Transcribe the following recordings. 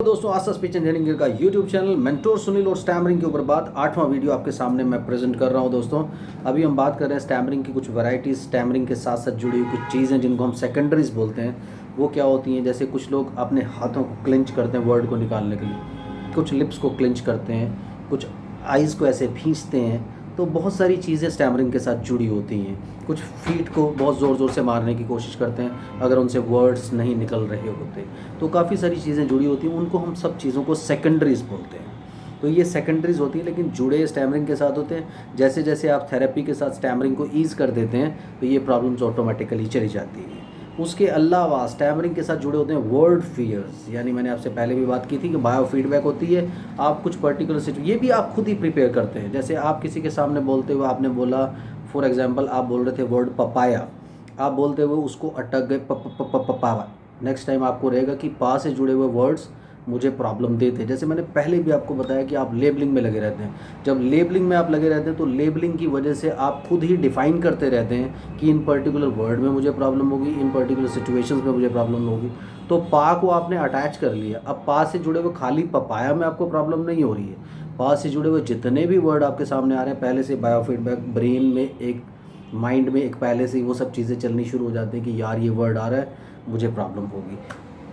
दोस्तों आस्था speech engineering का YouTube channel mentor Sunil और स्टैमरिंग के ऊपर बात 8वां वीडियो आपके सामने मैं प्रेजेंट कर रहा हूं। दोस्तों अभी हम बात कर रहे हैं स्टैमरिंग की कुछ वैरायटीज़, स्टैमरिंग के साथ साथ जुड़ी हुई कुछ चीज़ें जिनको हम सेकेंडरीज बोलते हैं। वो क्या होती हैं? जैसे कुछ लोग अपने हाथों को क्लिंच करते हैं वर्ड को निकालने के लिए, कुछ लिप्स को क्लिंच करते हैं, कुछ आइज़ को ऐसे खींचते हैं। तो बहुत सारी चीज़ें स्टैमरिंग के साथ जुड़ी होती हैं। कुछ फीट को बहुत ज़ोर ज़ोर से मारने की कोशिश करते हैं अगर उनसे वर्ड्स नहीं निकल रहे होते। तो काफ़ी सारी चीज़ें जुड़ी होती हैं, उनको हम सब चीज़ों को सेकेंडरीज बोलते हैं। तो ये सेकेंडरीज होती है, लेकिन जुड़े स्टैमरिंग के साथ होते हैं। जैसे जैसे आप थेरेपी के साथ स्टैमरिंग को ईज़ कर देते हैं तो ये प्रॉब्लम्स ऑटोमेटिकली चली जाती हैं। उसके अलावा स्टैमरिंग के साथ जुड़े होते हैं वर्ड फियर्स, यानी मैंने आपसे पहले भी बात की थी कि बायो फीडबैक होती है। आप कुछ पर्टिकुलर ये भी आप खुद ही प्रिपेयर करते हैं। जैसे आप किसी के सामने बोलते हुए आपने बोला, फॉर एग्जांपल आप बोल रहे थे वर्ड पपाया, आप बोलते हुए उसको अटक गए पपावा। नेक्स्ट टाइम आपको रहेगा कि पा से जुड़े हुए वर्ड्स मुझे प्रॉब्लम देते हैं। जैसे मैंने पहले भी आपको बताया कि आप लेबलिंग में लगे रहते हैं। जब लेबलिंग में आप लगे रहते हैं तो लेबलिंग की वजह से आप खुद ही डिफ़ाइन करते रहते हैं कि इन पर्टिकुलर वर्ड में मुझे प्रॉब्लम होगी, इन पर्टिकुलर सिचुएशंस में मुझे प्रॉब्लम होगी। तो पा को आपने अटैच कर लिया। अब पा से जुड़े हुए खाली पपाया में आपको प्रॉब्लम नहीं हो रही है। पा से जुड़े हुए जितने भी वर्ड आपके सामने आ रहे हैं, पहले से बायोफीडबैक ब्रेन में एक, माइंड में एक पहले से ही वो सब चीज़ें चलनी शुरू हो जाती हैं कि यार ये वर्ड आ रहा है, मुझे प्रॉब्लम होगी।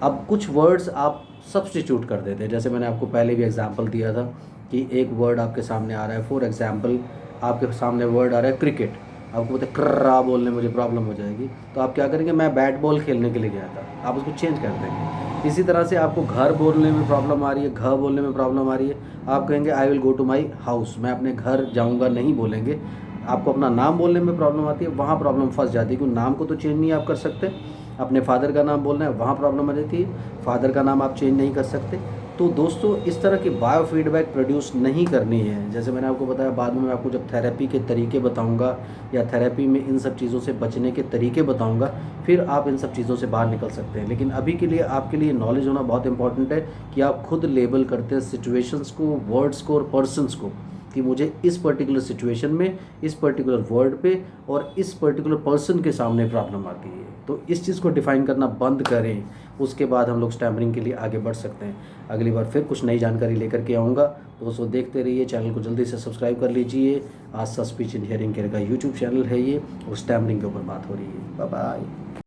अब कुछ वर्ड्स आप सब्स्टिट्यूट कर देते हैं। जैसे मैंने आपको पहले भी एग्जांपल दिया था कि एक वर्ड आपके सामने आ रहा है, फॉर एग्जांपल आपके सामने वर्ड आ रहा है क्रिकेट। आपको बोलते कर्रा बोलने मुझे प्रॉब्लम हो जाएगी, तो आप क्या करेंगे? मैं बैट बॉल खेलने के लिए गया था, आप उसको चेंज कर देंगे। इसी तरह से आपको घर बोलने में प्रॉब्लम आ रही है, घ बोलने में प्रॉब्लम आ रही है, आप कहेंगे I will go to my house, मैं अपने घर जाऊँगा नहीं बोलेंगे। आपको अपना नाम बोलने में प्रॉब्लम आती है, वहाँ प्रॉब्लम फंस जाती है, क्योंकि नाम को तो चेंज नहीं आप कर सकते। अपने फादर का नाम बोलना है, वहाँ प्रॉब्लम आ जाती है, फादर का नाम आप चेंज नहीं कर सकते। तो दोस्तों इस तरह की बायो फीडबैक प्रोड्यूस नहीं करनी है। जैसे मैंने आपको बताया, बाद में मैं आपको जब थेरेपी के तरीके बताऊंगा या थेरेपी में इन सब चीज़ों से बचने के तरीके बताऊंगा, फिर आप इन सब चीज़ों से बाहर निकल सकते हैं। लेकिन अभी के लिए आपके लिए नॉलेज होना बहुत इंपॉर्टेंट है कि आप खुद लेबल करते हैं सिचुएशंस को, वर्ड्स को और पर्सनस को, कि मुझे इस पर्टिकुलर सिचुएशन में, इस पर्टिकुलर वर्ड पे और इस पर्टिकुलर पर्सन के सामने प्रॉब्लम आती है। तो इस चीज़ को डिफ़ाइन करना बंद करें, उसके बाद हम लोग स्टैमरिंग के लिए आगे बढ़ सकते हैं। अगली बार फिर कुछ नई जानकारी लेकर के आऊँगा। दोस्तों देखते रहिए, चैनल को जल्दी से सब्सक्राइब कर लीजिए। आस्था स्पीच इंजीनियरिंग का यूट्यूब चैनल है ये, और स्टैमरिंग के ऊपर बात हो रही है। Bye bye.